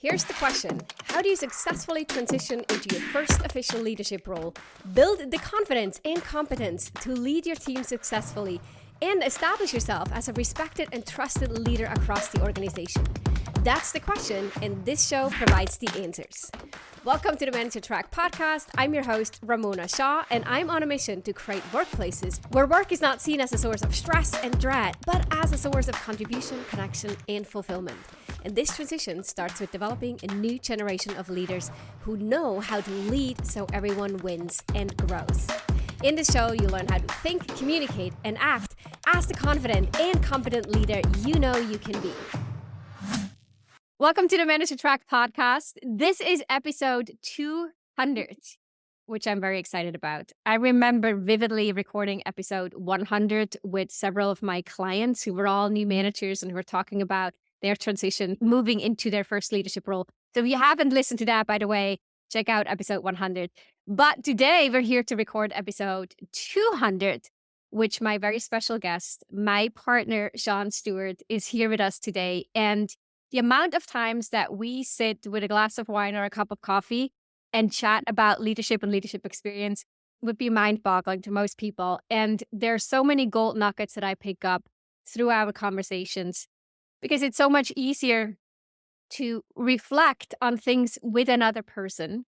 Here's the question. How do you successfully transition into your first official leadership role, build the confidence and competence to lead your team successfully, and establish yourself as a respected and trusted leader across the organization? That's the question, and this show provides the answers. Welcome to the Manager Track podcast. I'm your host, Ramona Shaw, and I'm on a mission to create workplaces where work is not seen as a source of stress and dread, but as a source of contribution, connection, and fulfillment. And this transition starts with developing a new generation of leaders who know how to lead so everyone wins and grows. In this show, you learn how to think, communicate, and act as the confident and competent leader you know you can be. Welcome to the Manager Track podcast. This is episode 200, which I'm very excited about. I remember vividly recording episode 100 with several of my clients who were all new managers and who were talking about their transition, moving into their first leadership role. So if you haven't listened to that, by the way, check out episode 100. But today we're here to record episode 200, which my very special guest, my partner, Shawn Stewart, is here with us today. And the amount of times that we sit with a glass of wine or a cup of coffee and chat about leadership and leadership experience would be mind-boggling to most people. And there are so many gold nuggets that I pick up through our conversations, because it's so much easier to reflect on things with another person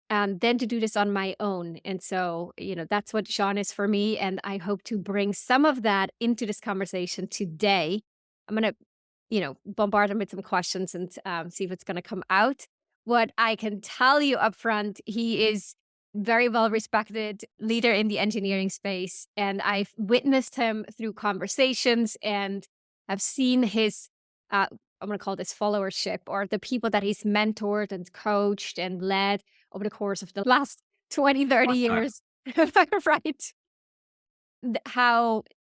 than to do this on my own. And so, that's what Shawn is for me. And I hope to bring some of that into this conversation today. I'm going to, bombard him with some questions and see what's going to come out. What I can tell you up front, he is very well respected leader in the engineering space. And I've witnessed him through conversations and I've seen his I'm going to call this followership, or the people that he's mentored and coached and led over the course of the last 20, 30 years. Right.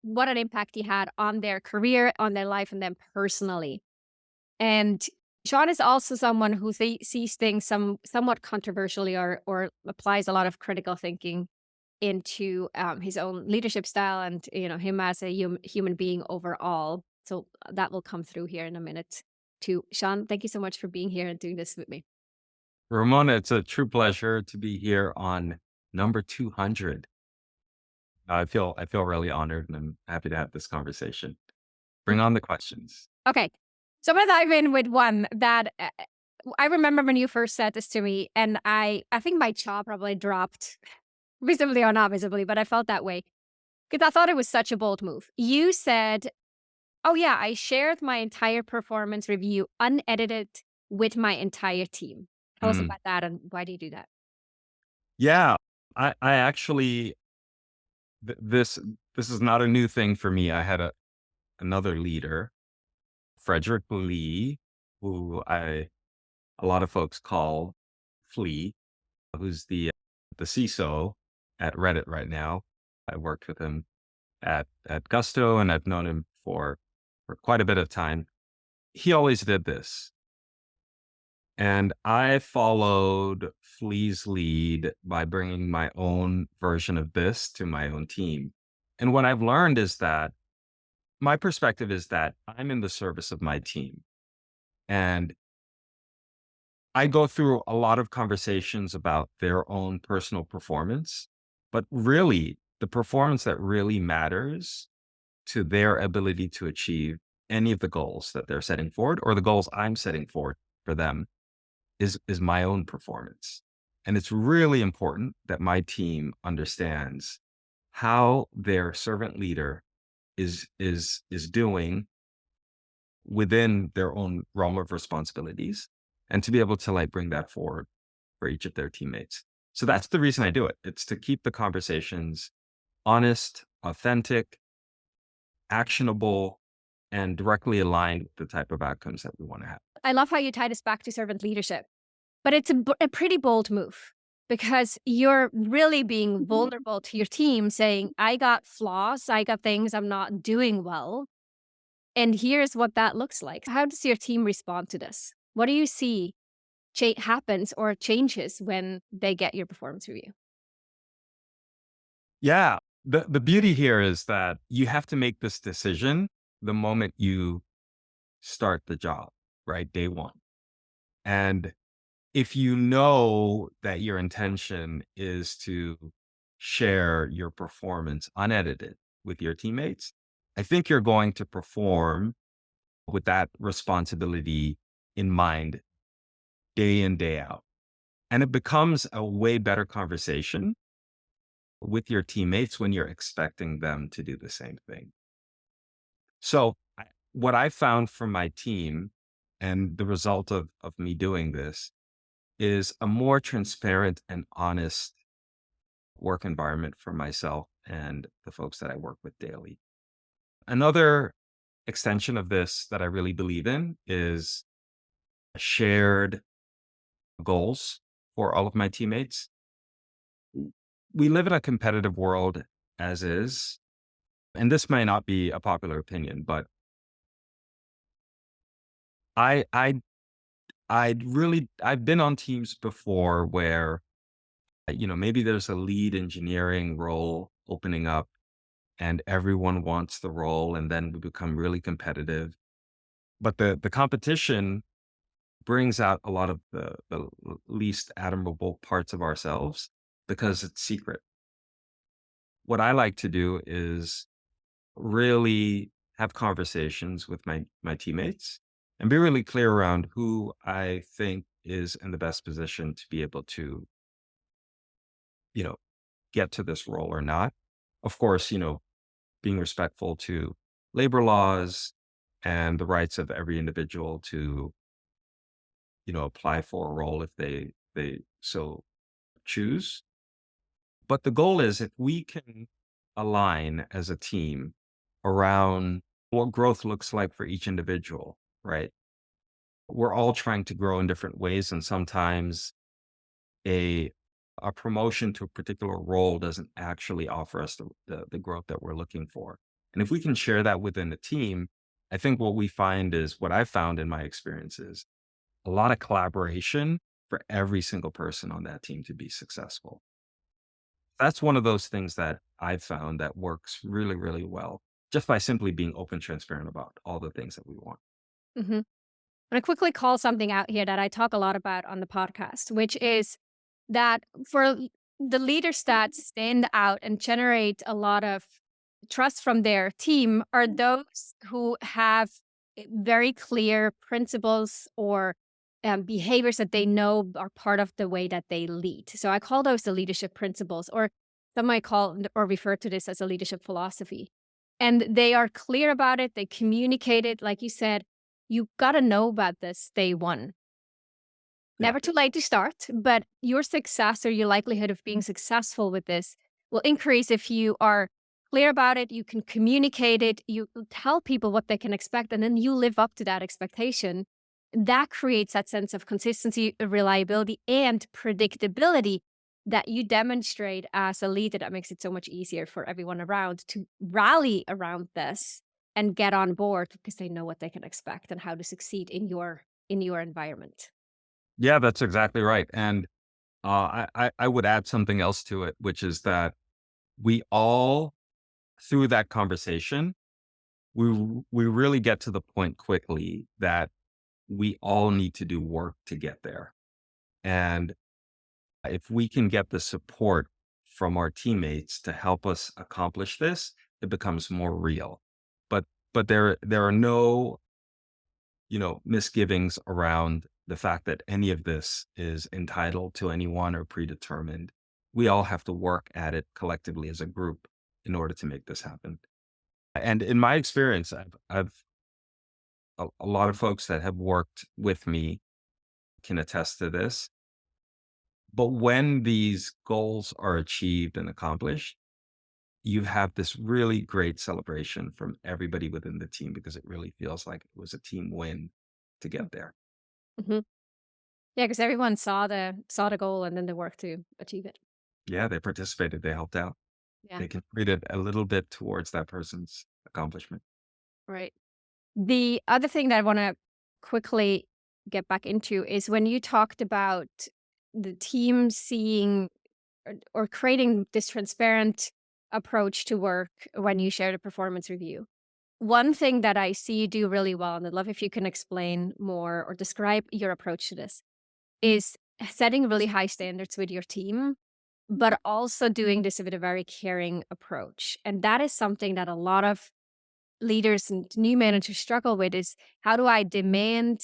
What an impact he had on their career, on their life, and them personally. And Shawn is also someone who sees things somewhat controversially or applies a lot of critical thinking into his own leadership style and, him as a human being overall. So that will come through here in a minute too. Shawn, thank you so much for being here and doing this with me. Ramona, it's a true pleasure to be here on number 200. I feel really honored, and I'm happy to have this conversation. Bring on the questions. Okay. So I'm going to dive in with one that I remember when you first said this to me, and I think my jaw probably dropped, visibly or not visibly, but I felt that way because I thought it was such a bold move. You said, oh yeah, I shared my entire performance review unedited with my entire team. Tell us about that, and why do you do that? Yeah, I actually, this is not a new thing for me. I had another leader, Frederick Lee, who a lot of folks call Flea, who's the CISO at Reddit right now. I worked with him at Gusto, and I've known him for quite a bit of time. He always did this. And I followed Flea's lead by bringing my own version of this to my own team. And what I've learned is that my perspective is that I'm in the service of my team. And I go through a lot of conversations about their own personal performance, but really the performance that really matters to their ability to achieve any of the goals that they're setting forward or the goals I'm setting forward for them is my own performance. And it's really important that my team understands how their servant leader is doing within their own realm of responsibilities, and to be able to bring that forward for each of their teammates. So that's the reason I do it. It's to keep the conversations honest, authentic, actionable, and directly aligned with the type of outcomes that we want to have. I love how you tie this back to servant leadership, but it's a pretty bold move because you're really being vulnerable to your team, saying, I got flaws, I got things I'm not doing well, and here's what that looks like. How does your team respond to this? What do you see happens or changes when they get your performance review? Yeah. The beauty here is that you have to make this decision the moment you start the job, right? Day one. And if you know that your intention is to share your performance unedited with your teammates, I think you're going to perform with that responsibility in mind day in, day out. And it becomes a way better conversation with your teammates when you're expecting them to do the same thing. So, what I found from my team and the result of me doing this is a more transparent and honest work environment for myself and the folks that I work with daily. Another extension of this that I really believe in is shared goals for all of my teammates. We live in a competitive world as is, and this may not be a popular opinion, but I I I've been on teams before where maybe there's a lead engineering role opening up and everyone wants the role and then we become really competitive. But the competition brings out a lot of the least admirable parts of ourselves because it's secret. What I like to do is really have conversations with my teammates and be really clear around who I think is in the best position to be able to, you know, get to this role or not. Of course, being respectful to labor laws and the rights of every individual to, apply for a role if they so choose. But the goal is if we can align as a team around what growth looks like for each individual, right? We're all trying to grow in different ways, and sometimes a a promotion to a particular role doesn't actually offer us the growth that we're looking for. And if we can share that within the team, I think what we find is what I found in my experiences, a lot of collaboration for every single person on that team to be successful. That's one of those things that I've found that works really, really well just by simply being open, transparent about all the things that we want. Mhm. I'm gonna quickly call something out here that I talk a lot about on the podcast, which is that for the leaders that stand out and generate a lot of trust from their team are those who have very clear principles or behaviors that they know are part of the way that they lead. So I call those the leadership principles, or some might call or refer to this as a leadership philosophy. And they are clear about it. They communicate it, like you said, you gotta know about this day one. Yeah. Never too late to start, but your success or your likelihood of being successful with this will increase if you are clear about it, you can communicate it, you tell people what they can expect, and then you live up to that expectation. That creates that sense of consistency, reliability, and predictability that you demonstrate as a leader that makes it so much easier for everyone around to rally around this and get on board because they know what they can expect and how to succeed in your environment. Yeah, that's exactly right. And I would add something else to it, which is that we all, through that conversation, we really get to the point quickly that we all need to do work to get there. And if we can get the support from our teammates to help us accomplish this, it becomes more real. But there are no, misgivings around the fact that any of this is entitled to anyone or predetermined. We all have to work at it collectively as a group in order to make this happen. And in my experience, I've a lot of folks that have worked with me can attest to this. But when these goals are achieved and accomplished, you have this really great celebration from everybody within the team because it really feels like it was a team win to get there. Mhm. Yeah, because everyone saw the goal and then they worked to achieve it. Yeah, they participated, they helped out. Yeah, They contributed a little bit towards that person's accomplishment. right. The other thing that I wanna quickly get back into is when you talked about the team seeing or creating this transparent approach to work when you shared a performance review. One thing that I see you do really well, and I'd love if you can explain more or describe your approach to this, is setting really high standards with your team, but also doing this with a very caring approach. And that is something that a lot of leaders and new managers struggle with is how do I demand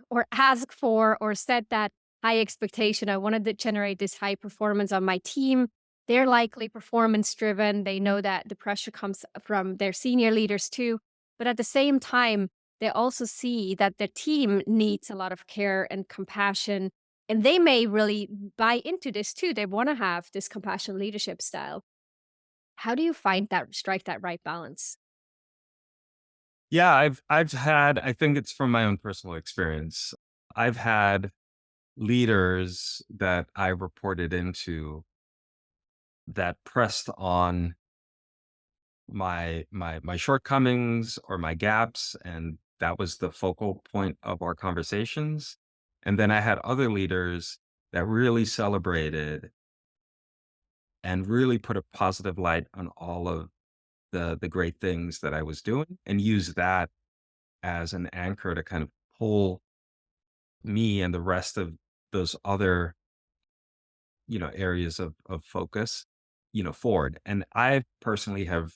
or ask for or set that high expectation? I wanted to generate this high performance on my team. They're likely performance driven. They know that the pressure comes from their senior leaders too. But at the same time, they also see that their team needs a lot of care and compassion. And they may really buy into this too. They want to have this compassion leadership style. How do you find that, strike that right balance? Yeah, I've had, I think it's from my own personal experience. I've had leaders that I reported into that pressed on my shortcomings or my gaps, and that was the focal point of our conversations. And then I had other leaders that really celebrated and really put a positive light on all of the great things that I was doing and use that as an anchor to kind of pull me and the rest of those other, areas of focus, forward. And I personally have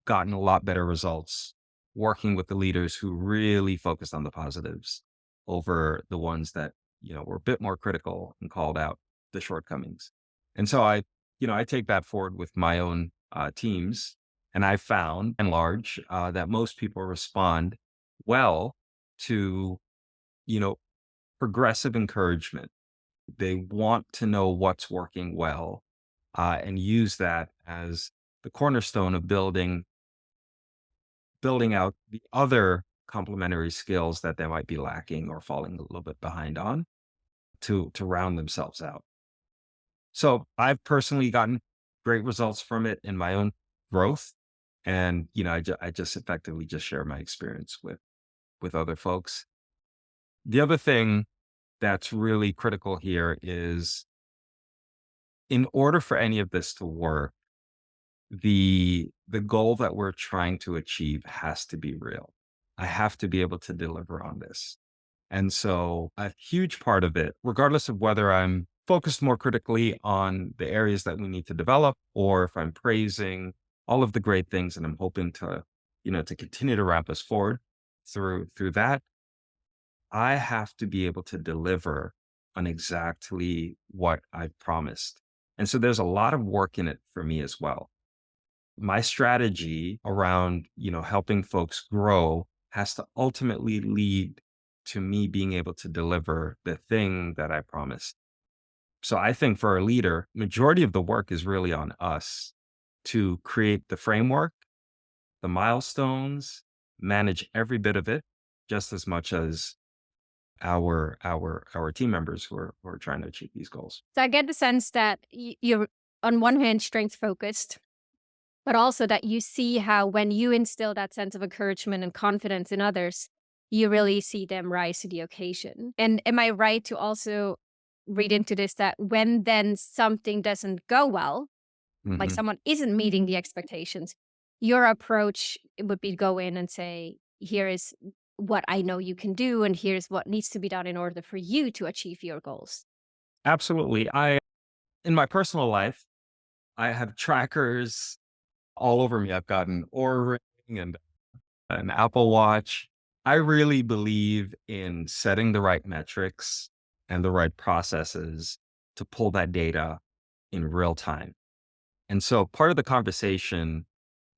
gotten a lot better results working with the leaders who really focused on the positives over the ones that, were a bit more critical and called out the shortcomings. And so I take that forward with my own teams. And I found and large that most people respond well to, you know, progressive encouragement. They want to know what's working well and use that as the cornerstone of building out the other complementary skills that they might be lacking or falling a little bit behind on to round themselves out. So I've personally gotten great results from it in my own growth. And, I just effectively just share my experience with other folks. The other thing that's really critical here is in order for any of this to work, the goal that we're trying to achieve has to be real. I have to be able to deliver on this. And so a huge part of it, regardless of whether I'm focused more critically on the areas that we need to develop or if I'm praising all of the great things and I'm hoping to continue to wrap us forward through that, I have to be able to deliver on exactly what I've promised. And so there's a lot of work in it for me as well. My strategy around, helping folks grow has to ultimately lead to me being able to deliver the thing that I promised. So I think for a leader, majority of the work is really on us to create the framework, the milestones, manage every bit of it just as much as our team members who are trying to achieve these goals. So I get the sense that you're on one hand strength focused, but also that you see how when you instill that sense of encouragement and confidence in others, you really see them rise to the occasion. And am I right to also read into this that when then something doesn't go well, like Mhm. someone isn't meeting the expectations, your approach would be to go in and say, here is what I know you can do, and here's what needs to be done in order for you to achieve your goals. Absolutely. In my personal life, I have trackers all over me. I've got an Oura ring and an Apple Watch. I really believe in setting the right metrics and the right processes to pull that data in real time. And so part of the conversation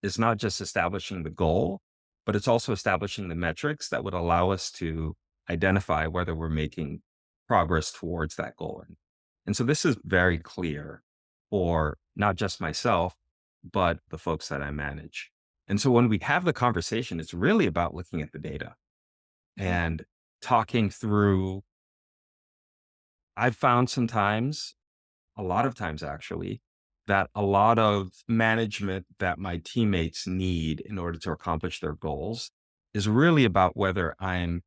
is not just establishing the goal, but it's also establishing the metrics that would allow us to identify whether we're making progress towards that goal. And so this is very clear for not just myself, but the folks that I manage. And so when we have the conversation, it's really about looking at the data Mhm. and talking through. I've found sometimes, a lot of times actually, that a lot of management that my teammates need in order to accomplish their goals is really about whether I'm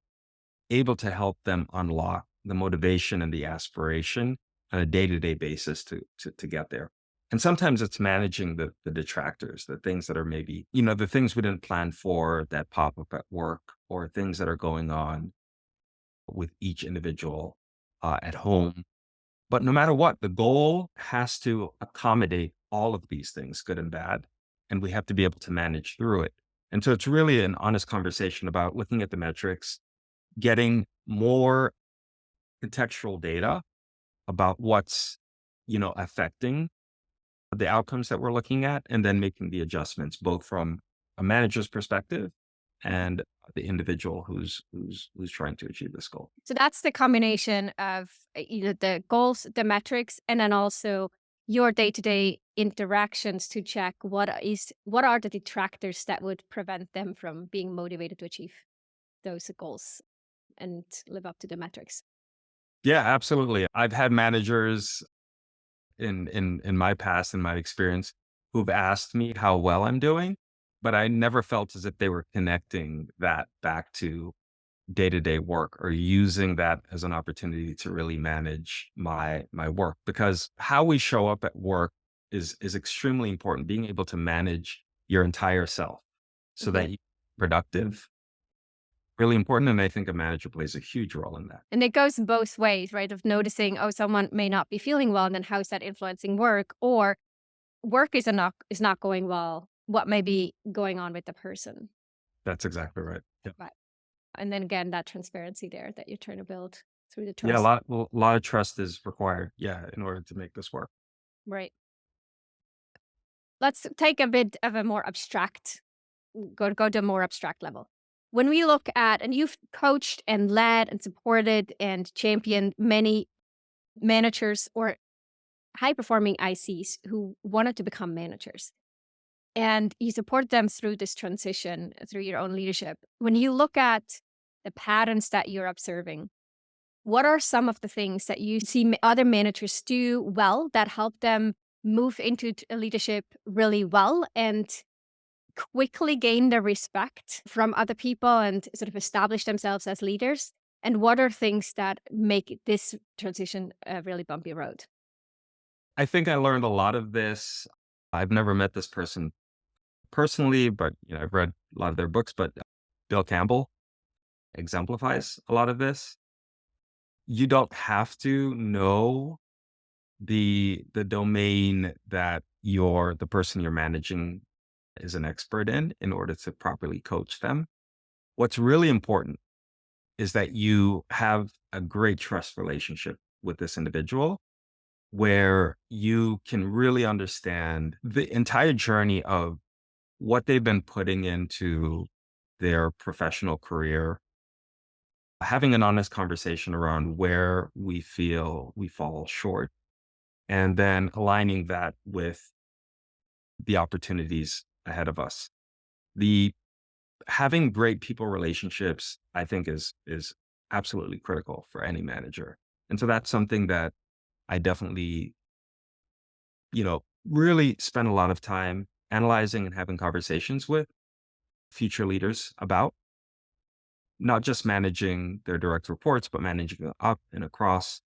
able to help them unlock the motivation and the aspiration on a day-to-day basis to get there. And sometimes it's managing the detractors, the things that are maybe, the things we didn't plan for that pop up at work, or things that are going on with each individual at home. But no matter what, the goal has to accommodate all of these things, good and bad. And we have to be able to manage through it. And so it's really an honest conversation about looking at the metrics, getting more contextual data about what's, affecting the outcomes that we're looking at, and then making the adjustments both from a manager's perspective and the individual who's trying to achieve this goal. So that's the combination of the goals, the metrics, and then also your day-to-day interactions to check what are the detractors that would prevent them from being motivated to achieve those goals and live up to the metrics. Yeah, absolutely. I've had managers in my past, in my experience, who've asked me how well I'm doing, but I never felt as if they were connecting that back to day-to-day work, or using that as an opportunity to really manage my work. Because how we show up at work is extremely important. Being able to manage your entire self so Yeah. that you're productive, really important. And I think a manager plays a huge role in that. And it goes both ways, right? Of noticing, oh, someone may not be feeling well, and then how's that influencing work? Or work is not going well. What may be going on with the person? That's exactly right. Yeah. Right. And then again, that transparency there that you're trying to build through the Yeah, trust. a lot of trust is required, yeah, in order to make this work. Right. Let's take a bit of a more abstract, go to a more abstract level. When we look at, and you've coached and led and supported and championed many managers or high performing ICs who wanted to become managers, and you support them through this transition through your own leadership. When you look at the patterns that you're observing, what are some of the things that you see other managers do well that help them move into leadership really well and quickly gain the respect from other people and sort of establish themselves as leaders? And what are things that make this transition a really bumpy road? I think I learned a lot of this. I've never met this person personally, but I've read a lot of their books. But Bill Campbell exemplifies a lot of this. You don't have to know the domain that the person you're managing is an expert in order to properly coach them. What's really important is that you have a great trust relationship with this individual, where you can really understand the entire journey of what they've been putting into their professional career, having an honest conversation around where we feel we fall short, and then aligning that with the opportunities ahead of us. The Having great people relationships, I think, is absolutely critical for any manager. And so that's something that I definitely, really spend a lot of time analyzing and having conversations with future leaders about, not just managing their direct reports, but managing them up and across,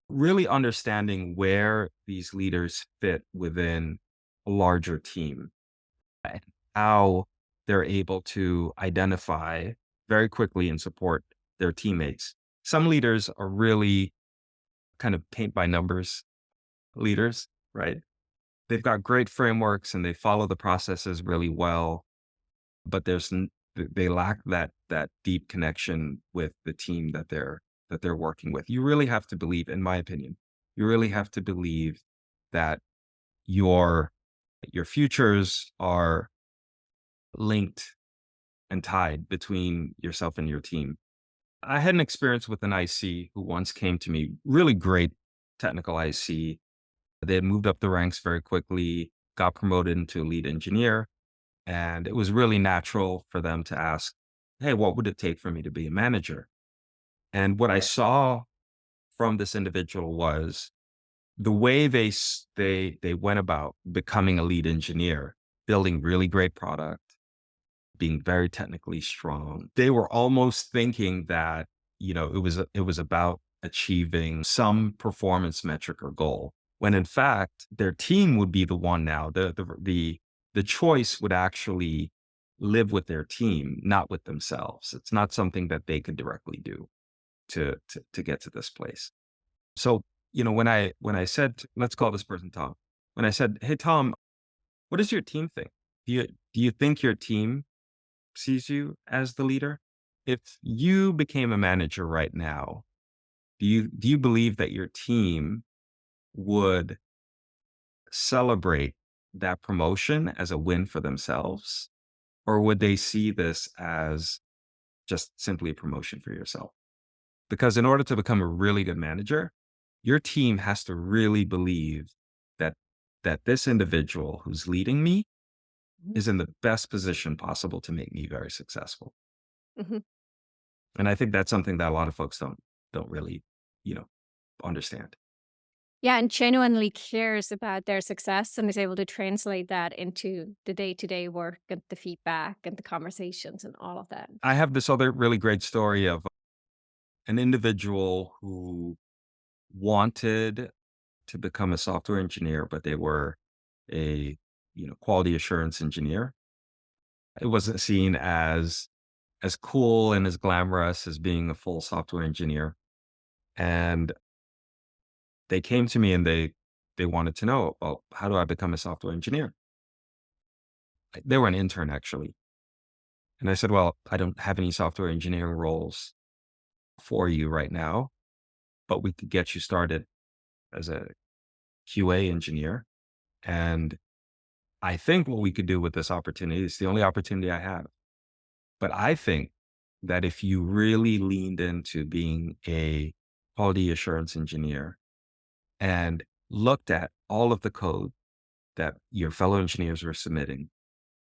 really understanding where these leaders fit within a larger team, and how they're able to identify very quickly and support their teammates. Some leaders are really kind of paint by numbers leaders, right? They've got great frameworks and they follow the processes really well, but they lack that deep connection with the team that they're working with. You really have to believe, in my opinion, you really have to believe that your your futures are linked and tied between yourself and your team. I had an experience with an IC who once came to me, really great technical IC. They had moved up the ranks very quickly, got promoted into lead engineer, and it was really natural for them to ask, "Hey, what would it take for me to be a manager?" And what I saw from this individual was the way they went about becoming a lead engineer, building really great product, being very technically strong. They were almost thinking that, it was about achieving some performance metric or goal, when in fact their team would be the one now. The choice would actually live with their team, not with themselves. It's not something that they could directly do to get to this place. So, when I said, let's call this person Tom. When I said, "Hey Tom, what does your team think? Do you think your team sees you as the leader? If you became a manager right now, do you believe that your team would celebrate that promotion as a win for themselves? Or would they see this as just simply a promotion for yourself?" Because in order to become a really good manager, your team has to really believe that this individual who's leading me Mhm. is in the best position possible to make me very successful. Mhm. And I think that's something that a lot of folks don't really, you know, understand. Yeah, and genuinely cares about their success and is able to translate that into the day-to-day work and the feedback and the conversations and all of that. I have this other really great story of an individual who wanted to become a software engineer, but they were a, quality assurance engineer. It wasn't seen as cool and as glamorous as being a full software engineer. And they came to me and they wanted to know, well, how do I become a software engineer? They were an intern actually. And I said, well, I don't have any software engineering roles for you right now, but we could get you started as a QA engineer. And I think what we could do with this opportunity is the only opportunity I have. But I think that if you really leaned into being a quality assurance engineer and looked at all of the code that your fellow engineers were submitting,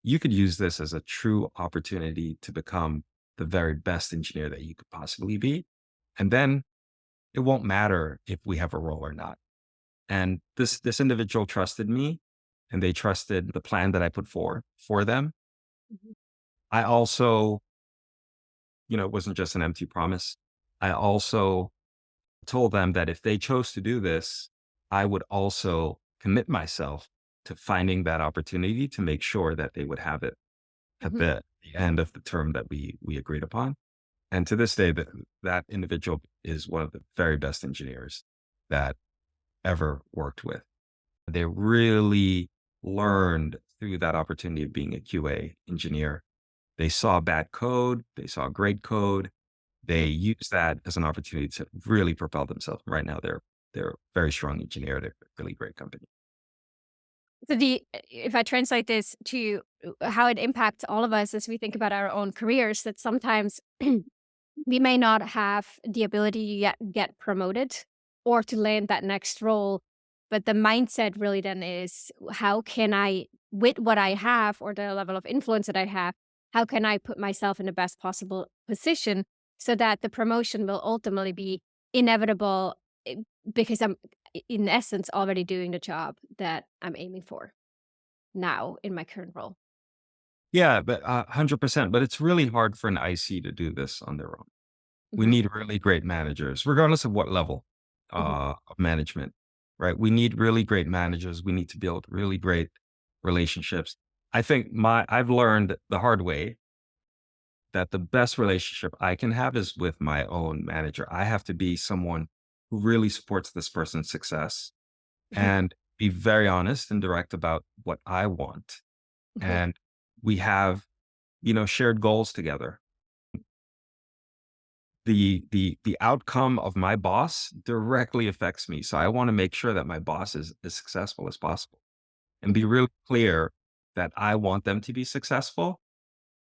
you could use this as a true opportunity to become the very best engineer that you could possibly be. And then it won't matter if we have a role or not. And this individual trusted me and they trusted the plan that I put forward for them. Mhm. I also, it wasn't just an empty promise. I also told them that if they chose to do this, I would also commit myself to finding that opportunity to make sure that they would have it at Mhm. the end of the term that we agreed upon. And to this day, that individual is one of the very best engineers that ever worked with. They really learned through that opportunity of being a QA engineer. They saw bad code, they saw great code. They Mhm. used that as an opportunity to really propel themselves. Right now, they're a very strong engineer. They're a really great company. So if I translate this to how it impacts all of us as we think about our own careers, that sometimes we may not have the ability to yet get promoted or to land that next role, but the mindset really then is how can I, with what I have or the level of influence that I have, how can I put myself in the best possible position so that the promotion will ultimately be inevitable eh, because I'm in essence already doing the job that I'm aiming for now in my current role. Yeah, but 100%. But it's really hard for an IC to do this on their own. We Mhm. need really great managers, regardless of what level Mhm. of management, right? We need really great managers. We need to build really great relationships. I think I've learned the hard way that the best relationship I can have is with my own manager. I have to be someone who really supports this person's success Mhm. and be very honest and direct about what I want. Mhm. And we have, shared goals together. The outcome of my boss directly affects me. So I want to make sure that my boss is as successful as possible and be Mhm. real clear that I want them to be successful,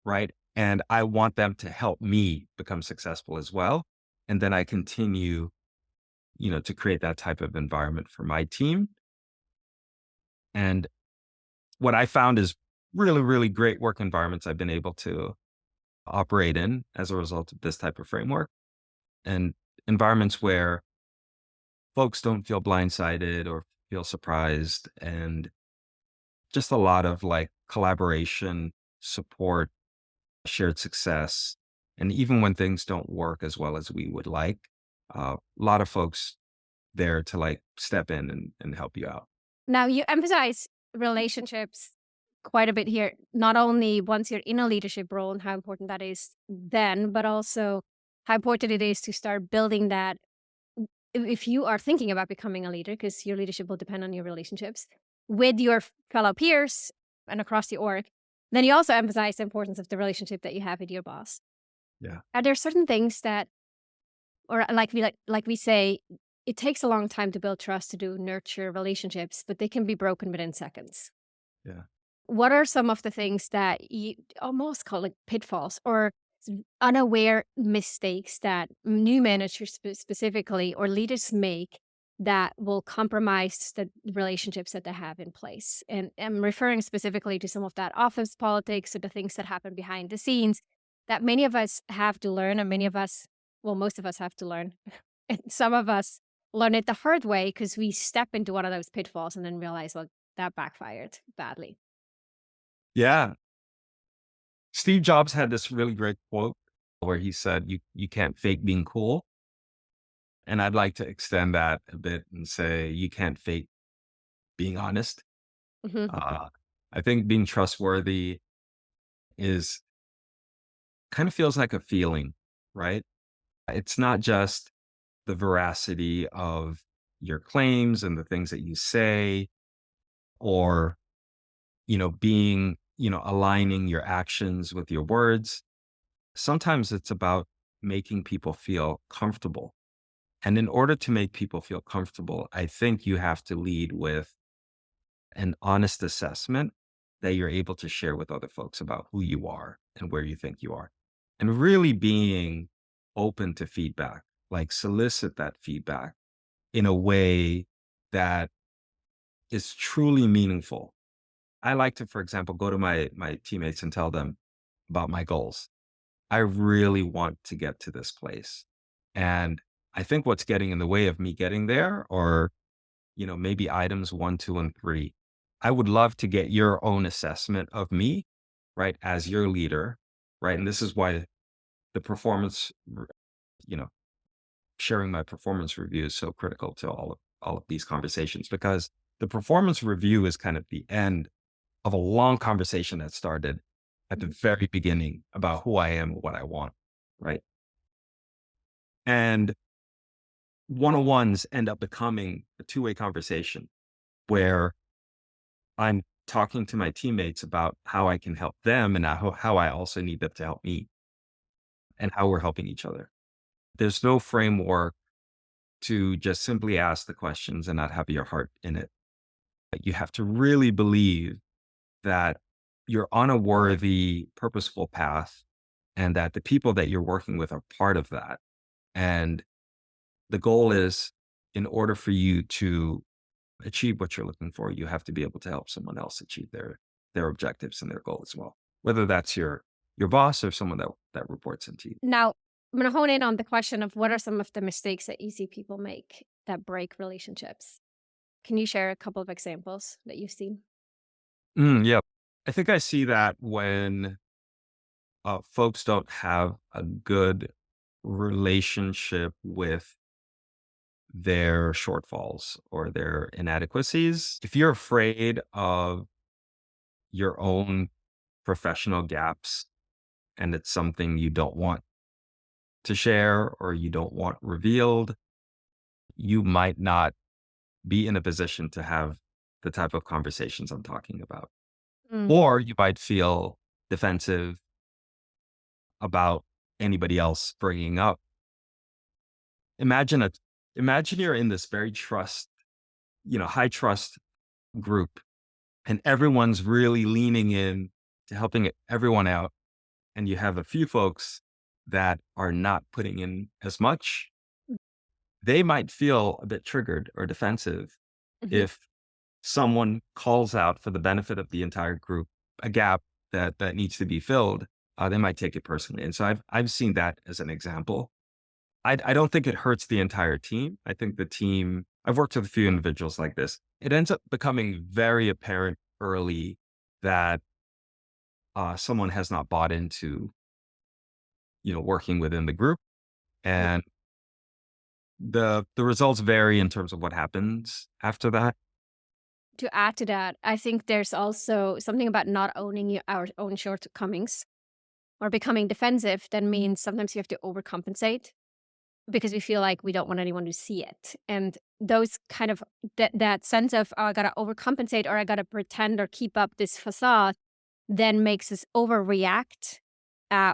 right? And I want them to help me become successful as well. And then I continue, to create that type of environment for my team. And what I found is really, really great work environments I've been able to operate in as a result of this type of framework and environments where folks don't feel blindsided or feel surprised and just a lot of like collaboration, support, shared success. And even when things don't work as well as we would like, a lot of folks there to like step in and help you out. Now, you emphasize relationships quite a bit here, not only once you're in a leadership role and how important that is then, but also how important it is to start building that if you are thinking about becoming a leader, because your leadership will depend on your relationships with your fellow peers and across the org, then you also emphasize the importance of the relationship that you have with your boss. Yeah. Are there certain things that, or like we say, it takes a long time to build trust to do nurture relationships, but they can be broken within seconds. Yeah. What are some of the things that you almost call like pitfalls or unaware mistakes that new managers specifically or leaders make that will compromise the relationships that they have in place? And I'm referring specifically to some of that office politics or the things that happen behind the scenes that many of us have to learn, and many of us, well, most of us have to learn. And some of us learn it the hard way because we step into one of those pitfalls and then realize, well, that backfired badly. Yeah. Steve Jobs had this really great quote where he said, you can't fake being cool. And I'd like to extend that a bit and say, you can't fake being honest. Mhm. Uh, I think being trustworthy is kind of feels like a feeling, right? It's not just the veracity of your claims and the things that you say, or, being, aligning your actions with your words. Sometimes it's about making people feel comfortable. And in order to make people feel comfortable, I think you have to lead with an honest assessment that you're able to share with other folks about who you are and where you think you are. And really being open to feedback, like solicit that feedback in a way that is truly meaningful. I like to, for example, go to my teammates and tell them about my goals. I really want to get to this place. And I think what's getting in the way of me getting there are, maybe items one, two, and three. I would love to get your own assessment of me, right, as your leader, right? And this is why the you know, sharing my performance review is so critical to all of these conversations, because the performance review is kind of the end of a long conversation that started at the very beginning about who I am and what I want, right? And one-on-ones end up becoming a two-way conversation where I'm talking to my teammates about how I can help them and how I also need them to help me and how we're helping each other. There's no framework to just simply ask the questions and not have your heart in it. Like, you have to really believe that you're on a worthy, purposeful path and that the people that you're working with are part of that. And the goal is, in order for you to achieve what you're looking for, you have to be able to help someone else achieve their objectives and their goal as well. Whether that's your boss or someone that reports into you. Now, I'm going to hone in on the question of what are some of the mistakes that you see people make that break relationships? Can you share a couple of examples that you've seen? Yeah. I think I see that when folks don't have a good relationship with their shortfalls or their inadequacies. If you're afraid of your own professional gaps and it's something you don't want to share or you don't want revealed, you might not be in a position to have the type of conversations I'm talking about. Mm. Or you might feel defensive about anybody else bringing up. Imagine a Imagine you're in this very high trust group and everyone's really leaning in to helping everyone out. And you have a few folks that are not putting in as much. They might feel a bit triggered or defensive Mhm. if someone calls out for the benefit of the entire group a gap that needs to be filled. They might take it personally. And so I've seen that as an example. I don't think it hurts the entire team. I think the team, I've worked with a few individuals like this. It ends up becoming very apparent early that someone has not bought into, working within the group. Mm. And the results vary in terms of what happens after that. To add to that, I think there's also something about not owning our own shortcomings or becoming defensive. That means sometimes you have to overcompensate because we feel like we don't want anyone to see it. And those kind of that sense of, oh, I gotta overcompensate or I gotta pretend or keep up this facade then makes us overreact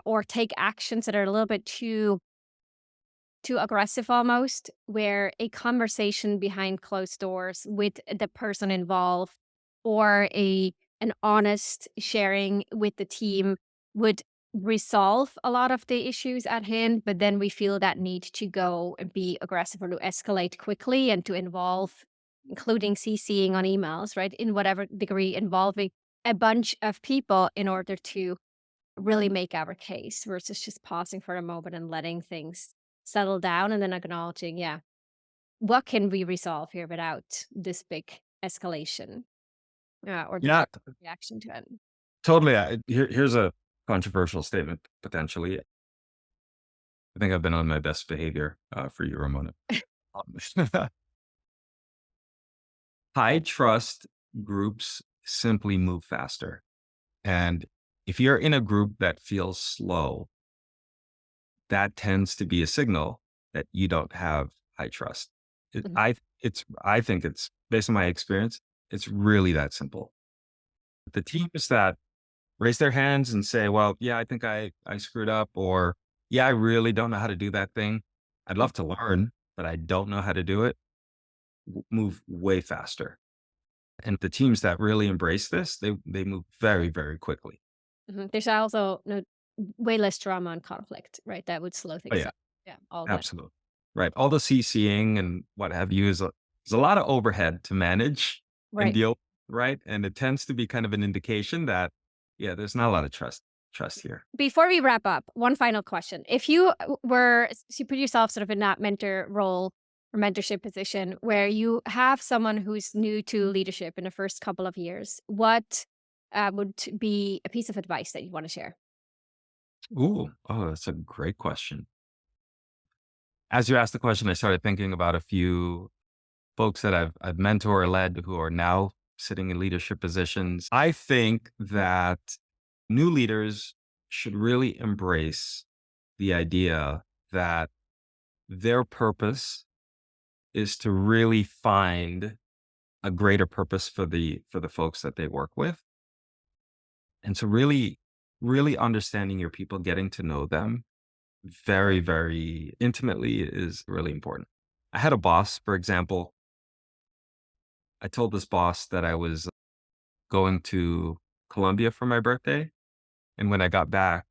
or take actions that are a little bit too aggressive almost, where a conversation behind closed doors with the person involved or an honest sharing with the team would resolve a lot of the issues at hand, but then we feel that need to go and be aggressive or to escalate quickly and to involve, including CCing on emails, right? In whatever degree involving a bunch of people in order to really make our case versus just pausing for a moment and letting things settle down and then acknowledging, yeah, what can we resolve here without this big escalation or this Yeah, reaction to it? totally. Here's a controversial statement potentially. I think I've been on my best behavior for you, Ramona. High trust groups simply move faster. And if you're in a group that feels slow, that tends to be a signal that you don't have high trust. Mhm. I think it's based on my experience, it's really that simple. The teams that raise their hands and say, well, yeah, I think I screwed up, or yeah, I really don't know how to do that thing. I'd love to learn, but I don't know how to do it, move way faster. And the teams that really embrace this, they move very, very quickly. Mhm. There's also way less drama and conflict, right? That would slow Oh things yeah, down. Yeah, all that. absolutely. Right. All the CCing and what have you is a lot of overhead to manage and Right. deal with, right? And it tends to be kind of an indication that, yeah, there's not a lot of trust here. Before we wrap up, one final question. If you were to put yourself sort of in that mentor role or mentorship position where you have someone who's new to leadership in the first couple of years, what would be a piece of advice that you want to share? Ooh, oh, that's a great question. As you asked the question, I started thinking about a few folks that I've mentored or led who are now sitting in leadership positions. I think that new leaders should really embrace the idea that their purpose is to really find a greater purpose for the folks that they work with. And so really understanding your people, getting to know them very, very intimately is really important. I had a boss, for example. I told this boss that I was going to Colombia for my birthday. And when I got back,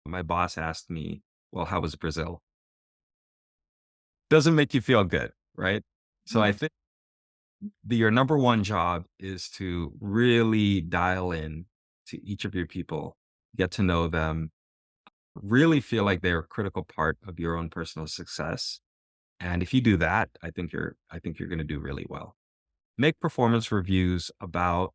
my boss asked me, well, how was Brazil? Doesn't make you feel good, right? So I think your number one job is to really dial in to each of your people, get to know them, really feel like they're a critical part of your own personal success. And if you do that, I think you're going to do really well. Make performance reviews about,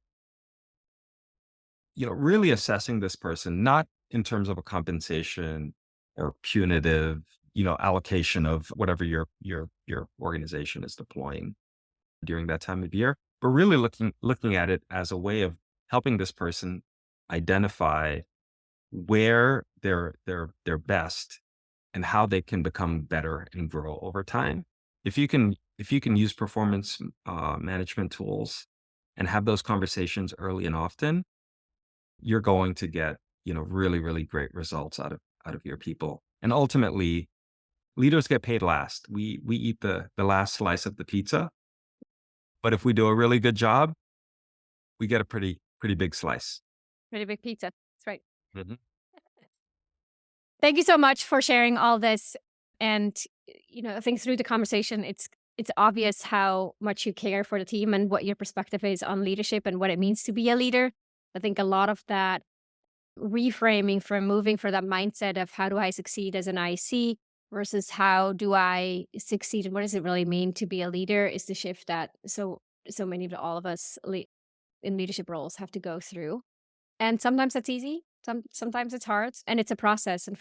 really assessing this person, not in terms of a compensation or punitive, allocation of whatever your organization is deploying during that time of year, but really looking at it as a way of helping this person identify where they're best and how they can become better and grow over time. If you can use performance management tools and have those conversations early and often, you're going to get really really great results out of your people. And ultimately, leaders get paid last. We eat the last slice of the pizza, but if we do a really good job, we get a pretty big slice. Pretty big pizza. That's right. Mhm. Thank you so much for sharing all this. And, I think through the conversation, it's obvious how much you care for the team and what your perspective is on leadership and what it means to be a leader. I think a lot of that reframing from moving for that mindset of how do I succeed as an IC versus how do I succeed and what does it really mean to be a leader is the shift that so many of all of us in leadership roles have to go through. And sometimes that's easy. Sometimes it's hard, and it's a process, and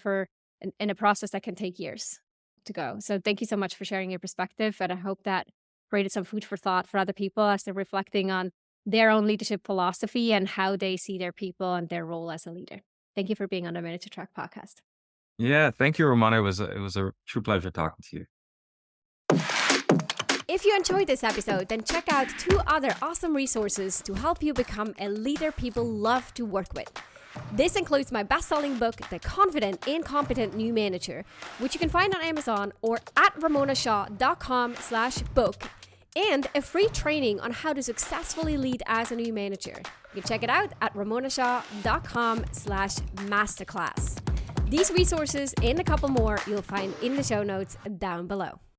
in a process that can take years. to go. So thank you so much for sharing your perspective. And I hope that created some food for thought for other people as they're reflecting on their own leadership philosophy and how they see their people and their role as a leader. Thank you for being on the Minute to Track podcast. Yeah, thank you, Ramona. It was a true pleasure talking to you. If you enjoyed this episode, then check out 2 other awesome resources to help you become a leader people love to work with. This includes my best-selling book, The Confident and Competent New Manager, which you can find on Amazon or at ramonashaw.com/book, and a free training on how to successfully lead as a new manager. You can check it out at ramonashaw.com/masterclass. These resources and a couple more you'll find in the show notes down below.